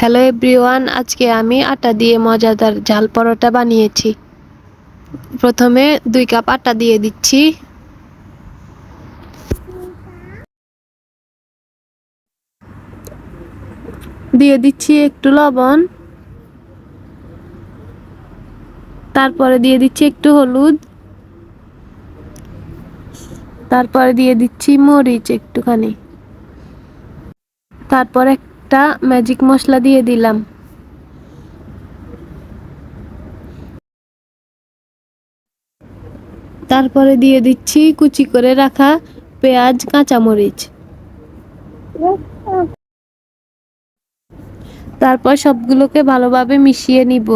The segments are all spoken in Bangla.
হ্যালো এভরিওয়ান, আজকে আমি আটা দিয়ে মজাদার ঝাল পরোটা বানিয়েছি। প্রথমে 2 কাপ আটা দিয়ে দিচ্ছি। দিয়ে দিচ্ছি একটু লবণ, তারপরে দিয়ে দিচ্ছি একটু হলুদ, তারপরে দিয়ে দিচ্ছি মরিচ একটুখানি, তারপর একটা ম্যাজিক মশলা দিয়ে দিলাম। তারপরে দিয়ে দিচ্ছি কুচি করে রাখা পেঁয়াজ, কাঁচামরিচ। তারপর সবগুলোকে ভালোভাবে মিশিয়ে নিব।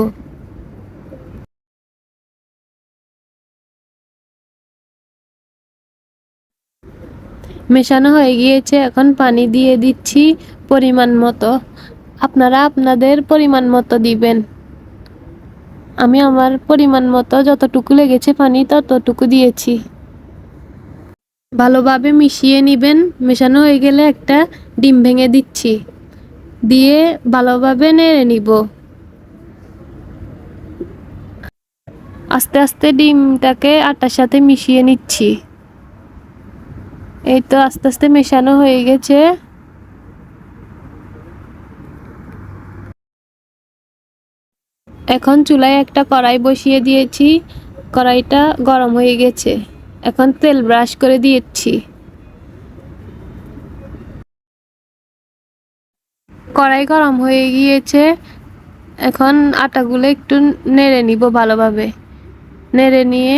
মেশানো হয়ে গিয়েছে, এখন পানি দিয়ে দিচ্ছি পরিমাণ মতো। আপনারা আপনাদের পরিমাণ মতো দিবেন। আমি আমার পরিমাণ মতো যতটুকু লেগেছে পানি ততটুকু দিয়েছি। ভালোভাবে মিশিয়ে নিবেন। মেশানো হয়ে গেলে একটা ডিম ভেঙে দিচ্ছি, দিয়ে ভালোভাবে নেড়ে নিব। আস্তে আস্তে ডিমটাকে আটার সাথে মিশিয়ে নিচ্ছি। এই তো আস্তে আস্তে মেশানো হয়ে গেছে। এখন চুলায় একটা কড়াই বসিয়ে দিয়েছি। কড়াইটা গরম হয়ে গেছে। এখন তেল ব্রাশ করে দিয়েছি। কড়াই গরম হয়ে গিয়েছে। এখন আটাগুলো একটু নেড়ে নিব ভালোভাবে। নেড়ে নিয়ে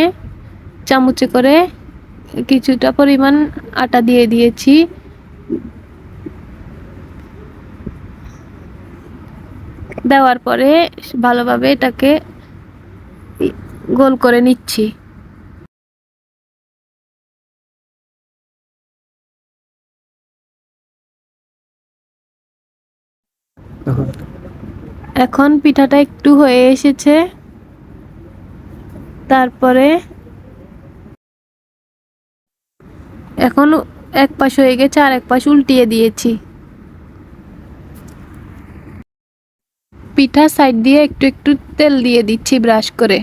চামচে করে কিছুটা পরিমাণ আটা দিয়ে দিয়েছি। দেওয়ার পরে ভালোভাবে এটাকে গোল করে নিচ্ছি। এখন পিঠাটা একটু হয়ে এসেছে। তারপরে এখন এক পাশ হয়ে গেছে, আর এক পাশ উল্টিয়ে দিয়েছি। পিঠা সাইড দিয়ে একটু একটু তেল দিয়ে দিচ্ছি ব্রাশ করে।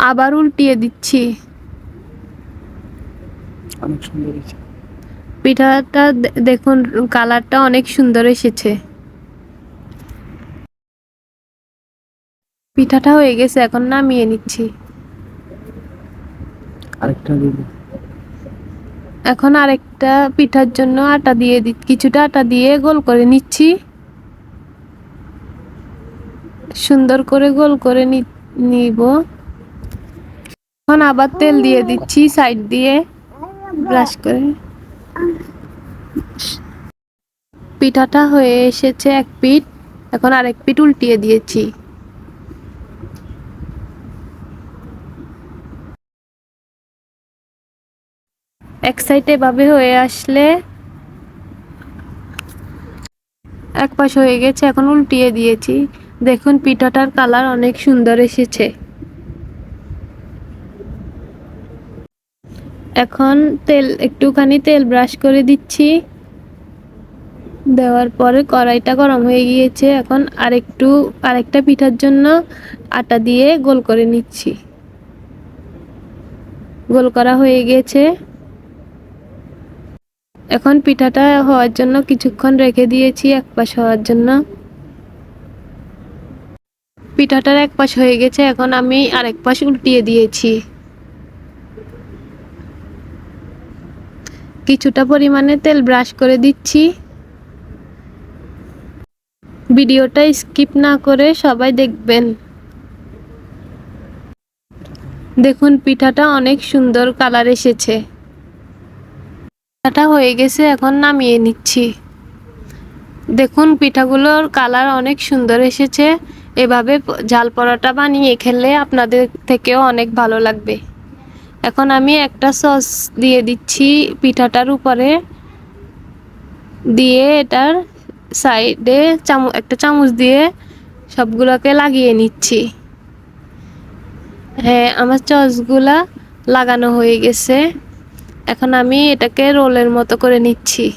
আবার উল্টিয়ে দিচ্ছি। অনেক সুন্দর হয়েছে পিঠাটা। দেখুন কালারটা অনেক সুন্দর এসেছে। পিঠাটা হয়ে গেছে, এখন নামিয়ে নিচ্ছি। আরেকটা দিব। এখন আরেকটা পিঠার জন্য আটা দিয়ে কিছুটা আটা দিয়ে গোল করে নিচ্ছি। সুন্দর করে গোল করে নিব। এখন আবার তেল দিয়ে দিচ্ছি সাইড দিয়ে ব্রাশ করে। পিঠাটা হয়ে এসেছে এক পিঠ। এখন আরেক পিঠ উল্টিয়ে দিয়েছি। এক সাইড এভাবে হয়ে আসলে এক পাশ হয়ে গেছে, এখন উল্টিয়ে দিয়েছি। দেখুন পিঠাটার কালার অনেক সুন্দর এসেছে। এখন একটুখানি তেল ব্রাশ করে দিচ্ছি। দেওয়ার পরে কড়াইটা গরম হয়ে গিয়েছে। এখন আরেকটা পিঠার জন্য আটা দিয়ে গোল করে নিচ্ছি। গোল করা হয়ে গেছে। এখন পিঠাটা হওয়ার জন্য কিছুক্ষণ রেখে দিয়েছি এক পাশ হওয়ার জন্য। পিঠাটার এক পাশ হয়ে গেছে, এখন আমি আরেক পাশ উল্টিয়ে দিয়েছি। কিছুটা পরিমাণে তেল ব্রাশ করে দিচ্ছি। ভিডিওটা স্কিপ না করে সবাই দেখবেন। দেখুন পিঠাটা অনেক সুন্দর কালার এসেছে। পিঠাটা হয়ে গেছে, এখন নামিয়ে নিচ্ছি। দেখুন পিঠাগুলোর কালার অনেক সুন্দর এসেছে। এভাবে ঝাল পরোটা বানিয়ে খেলে আপনাদের থেকেও অনেক ভালো লাগবে। এখন আমি একটা সস দিয়ে দিচ্ছি পিঠাটার উপরে, দিয়ে এটার সাইডে একটা চামচ দিয়ে সবগুলোকে লাগিয়ে নিচ্ছি। হ্যাঁ, আমার সসগুলা লাগানো হয়ে গেছে। এখন আমি এটাকে রোলের মতো করে নিচ্ছি।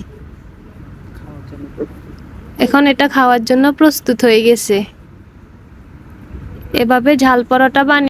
এখন এটা খাওয়ার জন্য প্রস্তুত হয়ে গেছে। এভাবে ঝাল পরোটা বানিয়ে